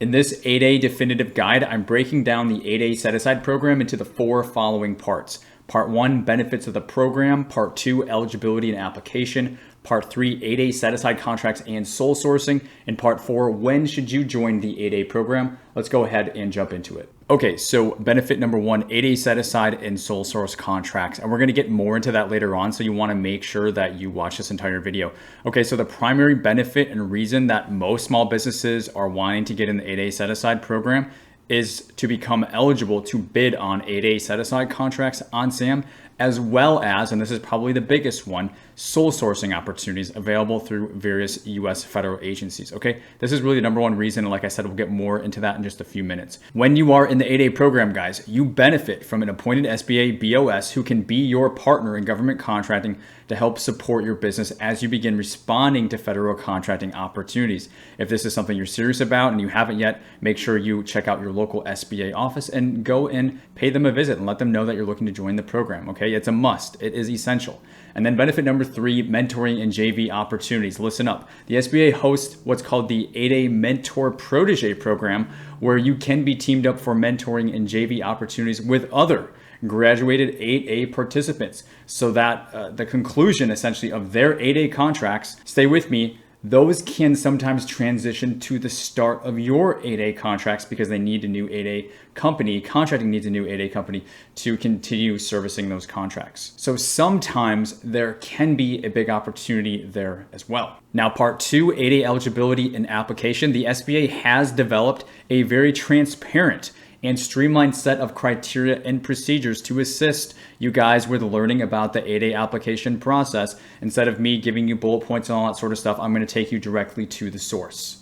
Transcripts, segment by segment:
In this 8A definitive guide, I'm breaking down the 8A set-aside program into the 4 following parts. Part 1, benefits of the program. Part 2, eligibility and application. Part 3, 8A set-aside contracts and sole sourcing. And Part 4, when should you join the 8A program? Let's go ahead and jump into it. Okay, so benefit number 1, 8A set-aside and sole source contracts. And we're going to get more into that later on, so you want to make sure that you watch this entire video. Okay, so the primary benefit and reason that most small businesses are wanting to get in the 8A set-aside program is to become eligible to bid on 8A set-aside contracts on SAM, as well as, and this is probably the biggest one, sole sourcing opportunities available through various US federal agencies. Okay, this is really the number 1 reason, and like I said, we'll get more into that in just a few minutes. When you are in the 8A program, guys, you benefit from an appointed SBA BOS who can be your partner in government contracting to help support your business as you begin responding to federal contracting opportunities. If this is something you're serious about and you haven't yet, make sure you check out your local SBA office and go and pay them a visit and let them know that you're looking to join the program. Okay, it's a must. It is essential. And then benefit number 3, mentoring and JV opportunities. Listen up. The SBA hosts what's called the 8A Mentor Protege program, where you can be teamed up for mentoring and JV opportunities with other graduated 8A participants, so that the conclusion essentially of their 8A contracts, stay with me, those can sometimes transition to the start of your 8A contracts because they need a new 8A company, contracting needs a new 8A company to continue servicing those contracts. So sometimes there can be a big opportunity there as well. Now, part 2, 8A eligibility and application. The SBA has developed a very transparent and streamlined set of criteria and procedures to assist you guys with learning about the 8A application process. Instead of me giving you bullet points and all that sort of stuff, I'm going to take you directly to the source.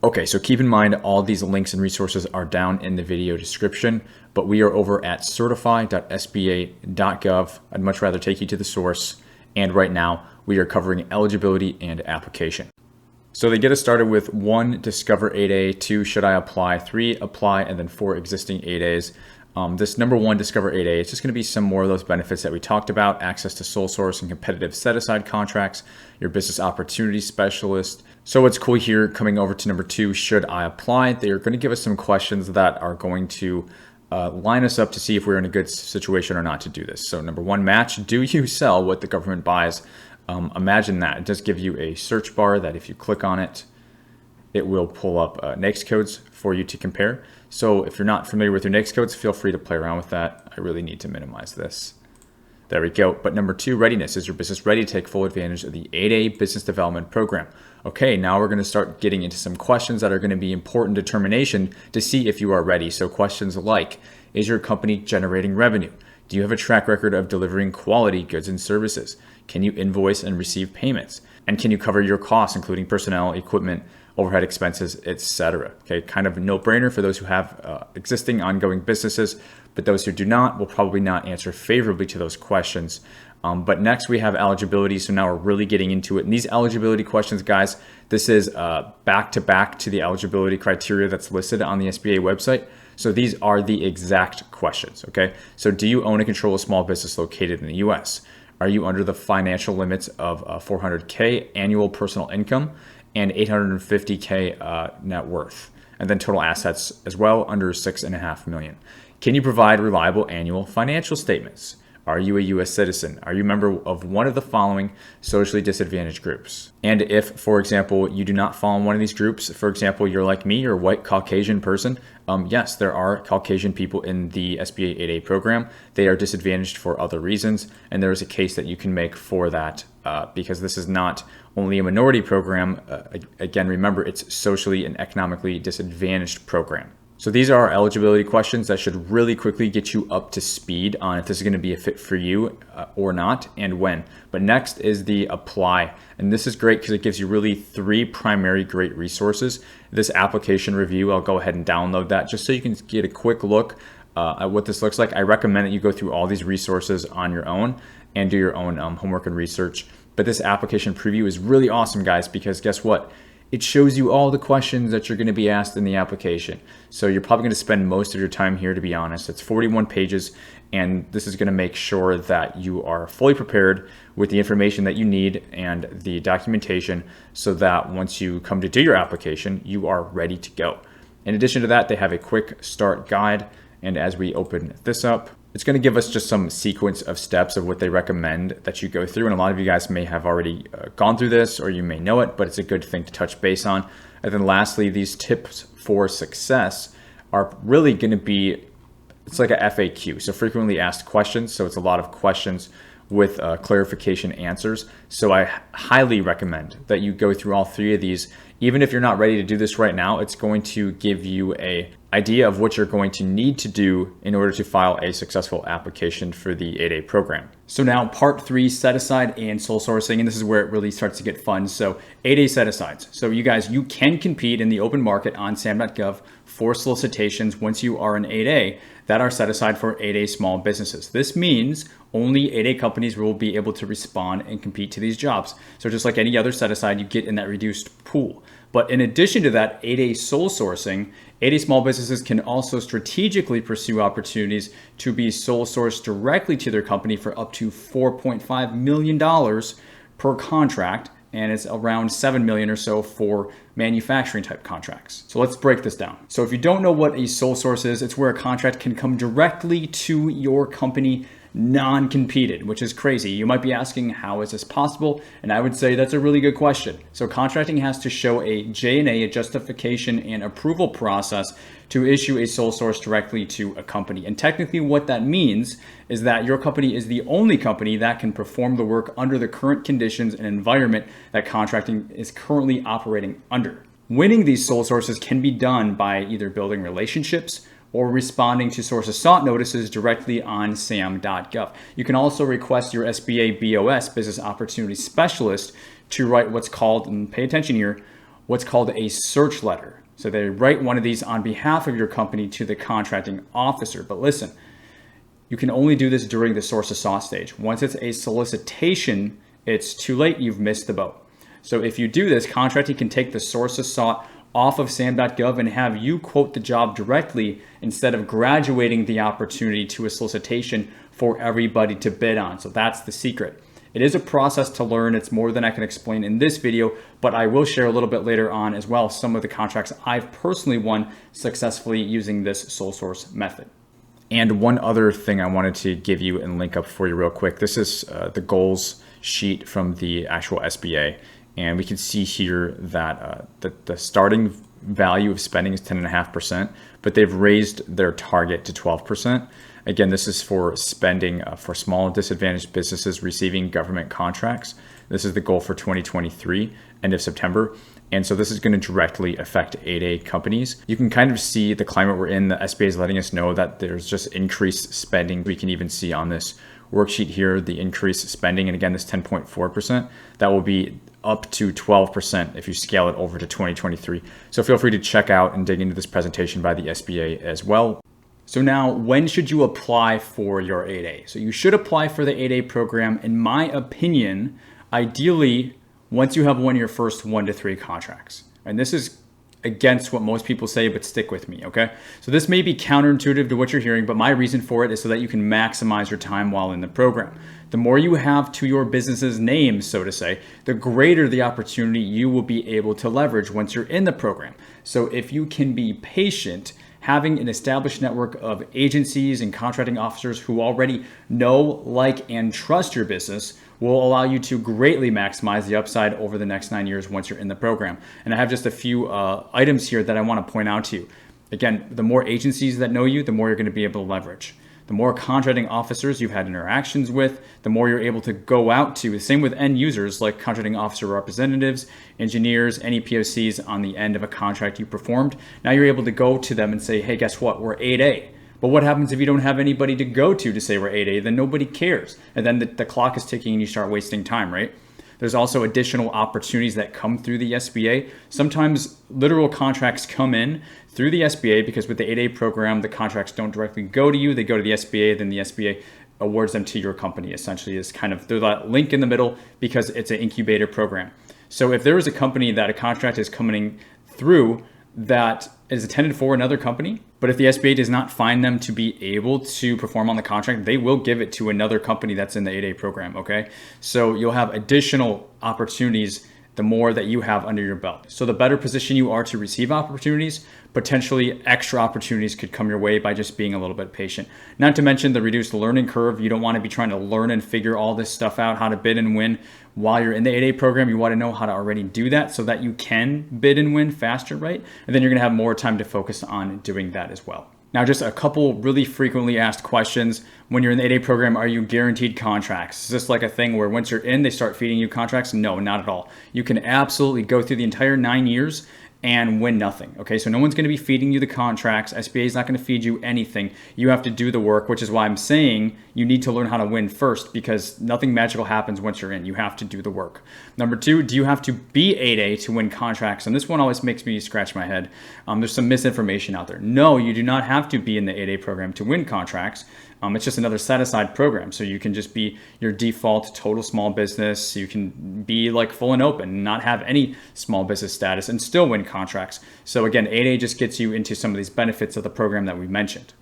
Okay, so keep in mind all these links and resources are down in the video description, but we are over at certify.sba.gov. I'd much rather take you to the source. And right now we are covering eligibility and application. So they get us started with 1, discover 8A, 2, should I apply, 3, apply, and then 4, existing 8As. This number 1, discover 8A, it's just going to be some more of those benefits that we talked about: access to sole source and competitive set-aside contracts, your business opportunity specialist. So what's cool here, coming over to number 2, should I apply? They're going to give us some questions that are going to line us up to see if we're in a good situation or not to do this. So number 1, match, do you sell what the government buys? Imagine that. It does give you a search bar that if you click on it, it will pull up NAICS codes for you to compare. So if you're not familiar with your NAICS codes, feel free to play around with that. I really need to minimize this. There we go. But number 2, readiness. Is your business ready to take full advantage of the 8A business development program? Okay, now we're going to start getting into some questions that are going to be important determination to see if you are ready. So questions like, is your company generating revenue? Do you have a track record of delivering quality goods and services? Can you invoice and receive payments? And can you cover your costs, including personnel, equipment, overhead expenses, etc.? Okay, kind of a no-brainer for those who have existing ongoing businesses, but those who do not will probably not answer favorably to those questions. But next we have eligibility. So now we're really getting into it. And these eligibility questions, guys, this is back to back to the eligibility criteria that's listed on the SBA website. So these are the exact questions, okay? So do you own and control a small business located in the US? Are you under the financial limits of 400K annual personal income and 850K net worth? And then total assets as well, under 6.5 million. Can you provide reliable annual financial statements? Are you a US citizen? Are you a member of one of the following socially disadvantaged groups? And if, for example, you do not fall in one of these groups, for example, you're like me, you're a white Caucasian person, yes, there are Caucasian people in the SBA 8A program. They are disadvantaged for other reasons, and there is a case that you can make for that because this is not only a minority program. Again, remember, it's socially and economically disadvantaged program. So these are our eligibility questions that should really quickly get you up to speed on if this is going to be a fit for you or not, and when. But next is the apply. And this is great because it gives you really 3 primary great resources. This application review, I'll go ahead and download that just so you can get a quick look at what this looks like. I recommend that you go through all these resources on your own and do your own homework and research. But this application preview is really awesome, guys, because guess what? It shows you all the questions that you're going to be asked in the application. So you're probably going to spend most of your time here, to be honest. It's 41 pages, and this is going to make sure that you are fully prepared with the information that you need and the documentation so that once you come to do your application, you are ready to go. In addition to that, they have a quick start guide. And as we open this up, it's going to give us just some sequence of steps of what they recommend that you go through. And a lot of you guys may have already gone through this, or you may know it, but it's a good thing to touch base on. And then lastly, these tips for success are really going to be, it's like a FAQ, so frequently asked questions. So it's a lot of questions with clarification answers. So I highly recommend that you go through all 3 of these. Even if you're not ready to do this right now, it's going to give you an idea of what you're going to need to do in order to file a successful application for the 8A program. So now part 3, set aside and sole sourcing, and this is where it really starts to get fun. So 8A set asides. So you guys, you can compete in the open market on sam.gov for solicitations once you are an 8A that are set aside for 8A small businesses. This means only 8A companies will be able to respond and compete to these jobs. So just like any other set aside, you get in that reduced pool. But in addition to that 8A sole sourcing, 8A small businesses can also strategically pursue opportunities to be sole sourced directly to their company for up to $4.5 million per contract. And it's around $7 million or so for manufacturing type contracts. So let's break this down. So if you don't know what a sole source is, it's where a contract can come directly to your company non-competed, which is crazy. You might be asking, how is this possible? And I would say that's a really good question. So contracting has to show a J&A, a justification and approval process, to issue a sole source directly to a company. And technically what that means is that your company is the only company that can perform the work under the current conditions and environment that contracting is currently operating under. Winning these sole sources can be done by either building relationships or responding to sources sought notices directly on sam.gov. You can also request your SBA BOS, Business Opportunity Specialist, to write what's called, and pay attention here, what's called a search letter. So they write one of these on behalf of your company to the contracting officer. But listen, you can only do this during the sources sought stage. Once it's a solicitation, it's too late, you've missed the boat. So if you do this, contracting can take the sources sought off of sam.gov and have you quote the job directly instead of graduating the opportunity to a solicitation for everybody to bid on. So that's the secret. It is a process to learn. It's more than I can explain in this video, but I will share a little bit later on as well some of the contracts I've personally won successfully using this sole source method. And one other thing I wanted to give you and link up for you real quick. This is the goals sheet from the actual SBA. And we can see here that the starting value of spending is 10.5%, but they've raised their target to 12%. Again, this is for spending for small and disadvantaged businesses receiving government contracts. This is the goal for 2023, end of September. And so this is going to directly affect 8A companies. You can kind of see the climate we're in. The SBA is letting us know that there's just increased spending. We can even see on this worksheet here the increased spending. And again, this 10.4%, that will be up to 12% if you scale it over to 2023. So feel free to check out and dig into this presentation by the SBA as well. So now, when should you apply for your 8A? So you should apply for the 8A program, in my opinion, ideally, once you have won your first 1 to 3 contracts. And this is against what most people say, but stick with me, okay? So this may be counterintuitive to what you're hearing, but my reason for it is so that you can maximize your time while in the program. The more you have to your business's name, so to say, the greater the opportunity you will be able to leverage once you're in the program. So if you can be patient, having an established network of agencies and contracting officers who already know, like, and trust your business will allow you to greatly maximize the upside over the next 9 years once you're in the program. And I have just a few items here that I want to point out to you. Again, the more agencies that know you, the more you're going to be able to leverage. The more contracting officers you've had interactions with, the more you're able to go out to. The same with end users like contracting officer representatives, engineers, any POCs on the end of a contract you performed. Now you're able to go to them and say, hey, guess what? We're 8A. But what happens if you don't have anybody to go to say we're 8A? Then nobody cares. And then the clock is ticking and you start wasting time, right? There's also additional opportunities that come through the SBA. Sometimes literal contracts come in through the SBA because with the 8A program, the contracts don't directly go to you. They go to the SBA, then the SBA awards them to your company. Essentially, is kind of they're that link in the middle because it's an incubator program. So if there is a company that a contract is coming through that is intended for another company, but if the SBA does not find them to be able to perform on the contract, they will give it to another company that's in the 8A program, okay? So you'll have additional opportunities the more that you have under your belt. So the better position you are to receive opportunities, potentially extra opportunities could come your way by just being a little bit patient. Not to mention the reduced learning curve. You don't want to be trying to learn and figure all this stuff out, how to bid and win while you're in the 8A program. You want to know how to already do that so that you can bid and win faster, right? And then you're going to have more time to focus on doing that as well. Now, just a couple really frequently asked questions. When you're in the 8A program, are you guaranteed contracts? Is this like a thing where once you're in, they start feeding you contracts? No, not at all. You can absolutely go through the entire 9 years and win nothing. Okay, so no one's going to be feeding you the contracts. SBA is not going to feed you anything. You have to do the work, which is why I'm saying you need to learn how to win first, because nothing magical happens once you're in. You have to do the work. Number two, do you have to be 8A to win contracts? And this one always makes me scratch my head. There's some misinformation out there. No, you do not have to be in the 8A program to win contracts. It's just another set-aside program. So you can just be your default total small business. You can be like full and open, not have any small business status, and still win contracts. So again, 8A just gets you into some of these benefits of the program that we mentioned.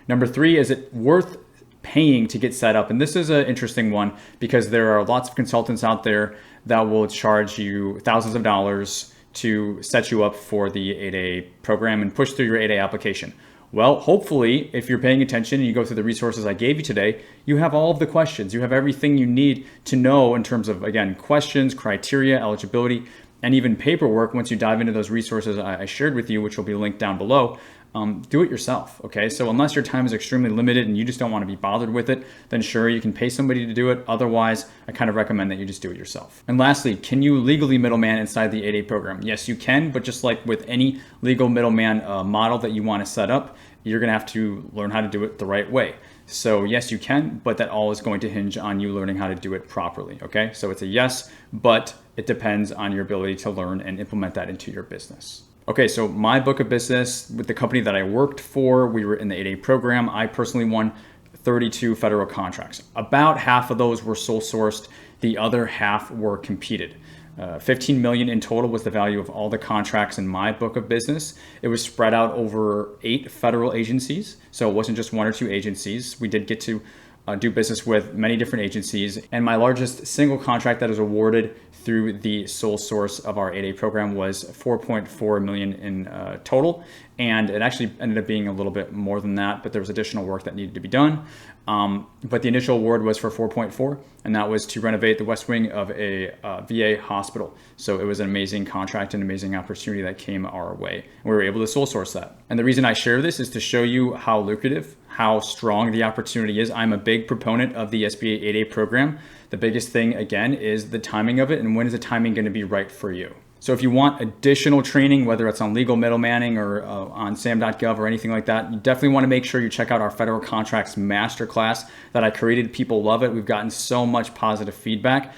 Number three, is it worth paying to get set up? And this is an interesting one because there are lots of consultants out there that will charge you thousands of dollars to set you up for the 8A program and push through your 8A application. Well, hopefully, if you're paying attention and you go through the resources I gave you today, you have all of the questions. You have everything you need to know in terms of, again, questions, criteria, eligibility, and even paperwork. Once you dive into those resources I shared with you, which will be linked down below, do it yourself, okay? So unless your time is extremely limited and you just don't want to be bothered with it, then sure, you can pay somebody to do it. Otherwise, I kind of recommend that you just do it yourself. And lastly, can you legally middleman inside the 8A program? Yes, you can, but just like with any legal middleman model that you want to set up, you're going to have to learn how to do it the right way. So yes, you can, but that all is going to hinge on you learning how to do it properly, okay? So it's a yes, but it depends on your ability to learn and implement that into your business. Okay, so my book of business with the company that I worked for, we were in the 8A program. I personally won 32 federal contracts. About half of those were sole sourced. The other half were competed. 15 million in total was the value of all the contracts in my book of business. It was spread out over 8 federal agencies. So it wasn't just 1 or 2 agencies. We did get to do business with many different agencies. And my largest single contract that was awarded through the sole source of our 8A program was 4.4 million in total. And it actually ended up being a little bit more than that, but there was additional work that needed to be done. But the initial award was for 4.4, and that was to renovate the west wing of a VA hospital. So it was an amazing contract, an amazing opportunity that came our way. And we were able to sole source that. And the reason I share this is to show you how lucrative, how strong the opportunity is. I'm a big proponent of the SBA 8A program. The biggest thing, again, is the timing of it, and when is the timing going to be right for you? So if you want additional training, whether it's on legal middlemaning or on sam.gov or anything like that, you definitely want to make sure you check out our federal contracts masterclass that I created. People love it. We've gotten so much positive feedback.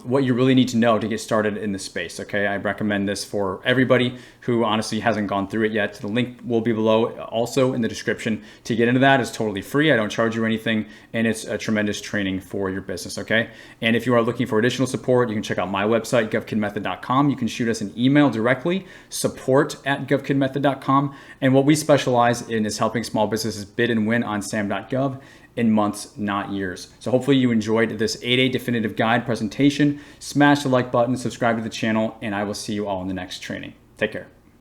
What you really need to know to get started in this space, okay? I recommend this for everybody who honestly hasn't gone through it yet. The link will be below also in the description. To get into that is totally free. I don't charge you anything, and it's a tremendous training for your business, okay? And if you are looking for additional support, you can check out my website, GovKidMethod.com. You can shoot us an email directly, support@GovKidMethod.com. And what we specialize in is helping small businesses bid and win on sam.gov in months, not years. So hopefully you enjoyed this 8A definitive guide presentation. Smash the like button, subscribe to the channel, and I will see you all in the next training. Take care.